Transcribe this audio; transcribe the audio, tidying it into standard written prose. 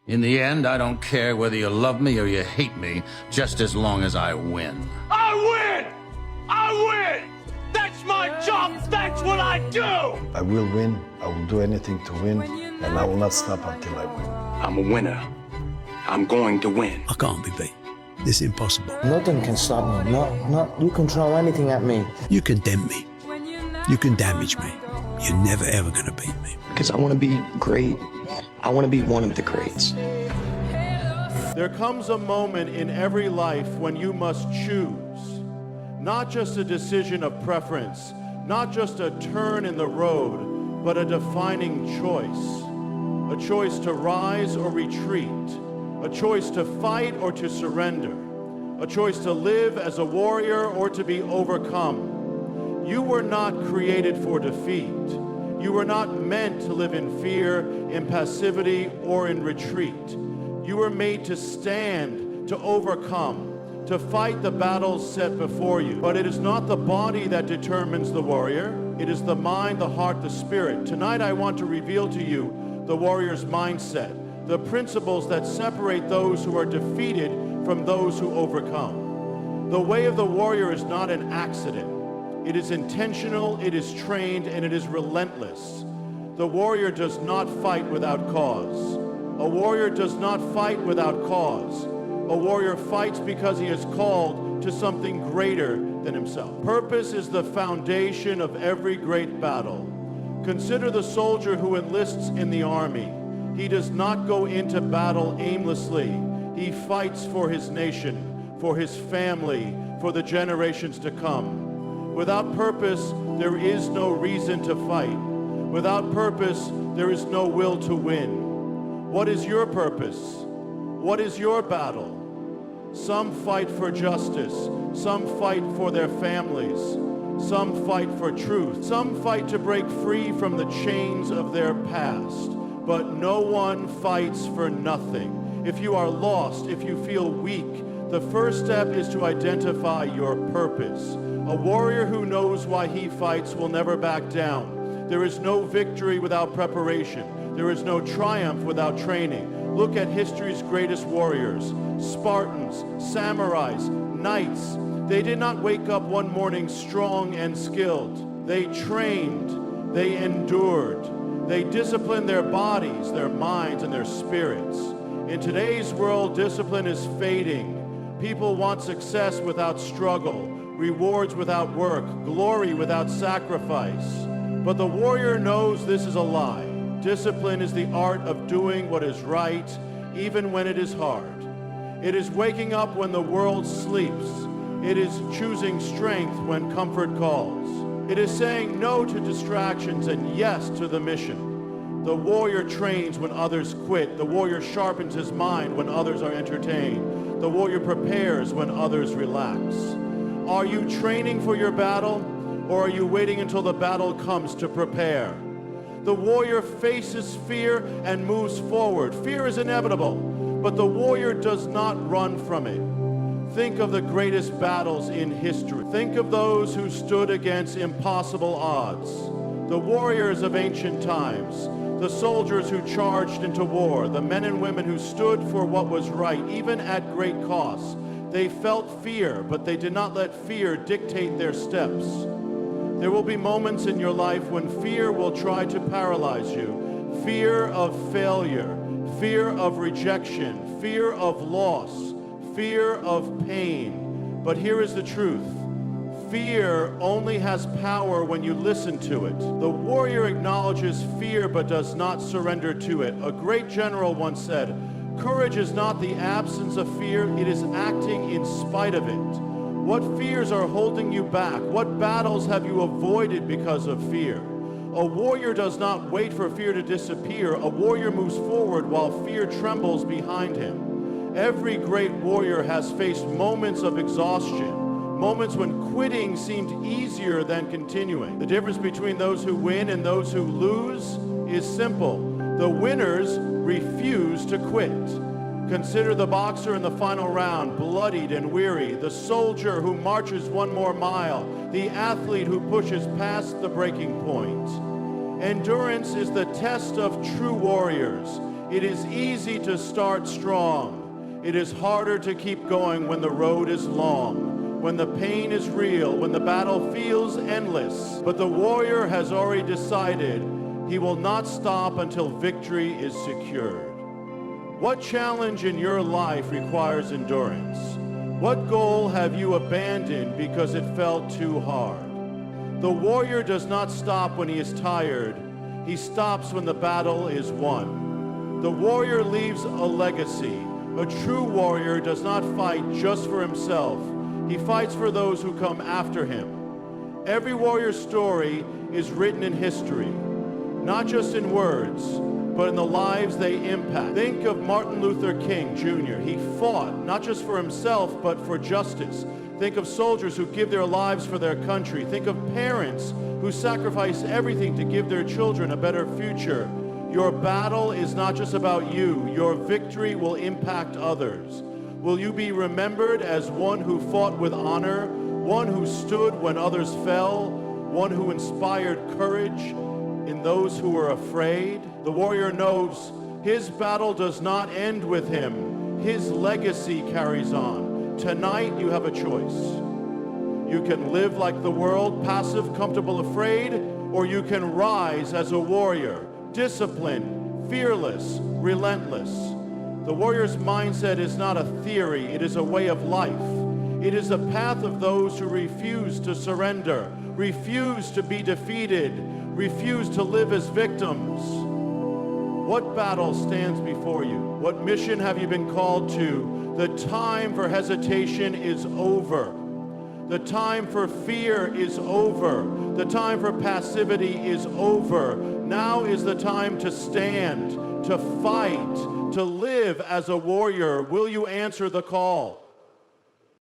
In the end, I don't care whether you love me or you hate me, just as long as I win. I win! I win! That's my job! That's what I do! I will win. I will do anything to win, and I will not stop until I win. I'm a winner. I'm going to win. I can't be beat. It's impossible. Nothing can stop me. You can throw anything at me. You condemn me. You can damage me. You're never ever gonna beat me. Because I want to be great. I want to be one of the greats. There comes a moment in every life when you must choose. Not just a decision of preference, not just a turn in the road, but a defining choice. A choice to rise or retreat. A choice to fight or to surrender. A choice to live as a warrior or to be overcome. You were not created for defeat. You were not meant to live in fear, in passivity, or in retreat. You were made to stand, to overcome, to fight the battles set before you. But it is not the body that determines the warrior. It is the mind, the heart, the spirit. Tonight I want to reveal to you the warrior's mindset, the principles that separate those who are defeated from those who overcome. The way of the warrior is not an accident. It is intentional, it is trained, and it is relentless. The warrior does not fight without cause. A warrior does not fight without cause. A warrior fights because he is called to something greater than himself. Purpose is the foundation of every great battle. Consider the soldier who enlists in the army. He does not go into battle aimlessly. He fights for his nation, for his family, for the generations to come. Without purpose, there is no reason to fight. Without purpose, there is no will to win. What is your purpose? What is your battle? Some fight for justice. Some fight for their families. Some fight for truth. Some fight to break free from the chains of their past. But no one fights for nothing. If you are lost, if you feel weak, the first step is to identify your purpose. A warrior who knows why he fights will never back down. There is no victory without preparation. There is no triumph without training. Look at history's greatest warriors, Spartans, samurais, knights. They did not wake up one morning strong and skilled. They trained, they endured. They disciplined their bodies, their minds, and their spirits. In today's world, discipline is fading. People want success without struggle, rewards without work, glory without sacrifice. But the warrior knows this is a lie. Discipline is the art of doing what is right, even when it is hard. It is waking up when the world sleeps. It is choosing strength when comfort calls. It is saying no to distractions and yes to the mission. The warrior trains when others quit. The warrior sharpens his mind when others are entertained. The warrior prepares when others relax. Are you training for your battle, or are you waiting until the battle comes to prepare? The warrior faces fear and moves forward. Fear is inevitable, but the warrior does not run from it. Think of the greatest battles in history. Think of those who stood against impossible odds. The warriors of ancient times, the soldiers who charged into war, the men and women who stood for what was right, even at great cost. They felt fear, but they did not let fear dictate their steps. There will be moments in your life when fear will try to paralyze you. Fear of failure, fear of rejection, fear of loss, fear of pain. But here is the truth. Fear only has power when you listen to it. The warrior acknowledges fear but does not surrender to it. A great general once said, "Courage is not the absence of fear, it is acting in spite of it." What fears are holding you back? What battles have you avoided because of fear? A warrior does not wait for fear to disappear. A warrior moves forward while fear trembles behind him. Every great warrior has faced moments of exhaustion, moments when quitting seemed easier than continuing. The difference between those who win and those who lose is simple. The winners refuse to quit. Consider the boxer in the final round, bloodied and weary, the soldier who marches one more mile, the athlete who pushes past the breaking point. Endurance is the test of true warriors. It is easy to start strong. It is harder to keep going when the road is long, when the pain is real, when the battle feels endless. But the warrior has already decided he will not stop until victory is secured. What challenge in your life requires endurance? What goal have you abandoned because it felt too hard? The warrior does not stop when he is tired. He stops when the battle is won. The warrior leaves a legacy. A true warrior does not fight just for himself. He fights for those who come after him. Every warrior's story is written in history, not just in words, but in the lives they impact. Think of Martin Luther King Jr. He fought not just for himself, but for justice. Think of soldiers who give their lives for their country. Think of parents who sacrifice everything to give their children a better future. Your battle is not just about you. Your victory will impact others. Will you be remembered as one who fought with honor, one who stood when others fell, one who inspired courage in those who were afraid? The warrior knows his battle does not end with him. His legacy carries on. Tonight you have a choice. You can live like the world, passive, comfortable, afraid, or you can rise as a warrior, disciplined, fearless, relentless. The warrior's mindset is not a theory, it is a way of life. It is a path of those who refuse to surrender, refuse to be defeated, refuse to live as victims. What battle stands before you? What mission have you been called to? The time for hesitation is over. The time for fear is over. The time for passivity is over. Now is the time to stand, to fight, to live as a warrior. Will you answer the call?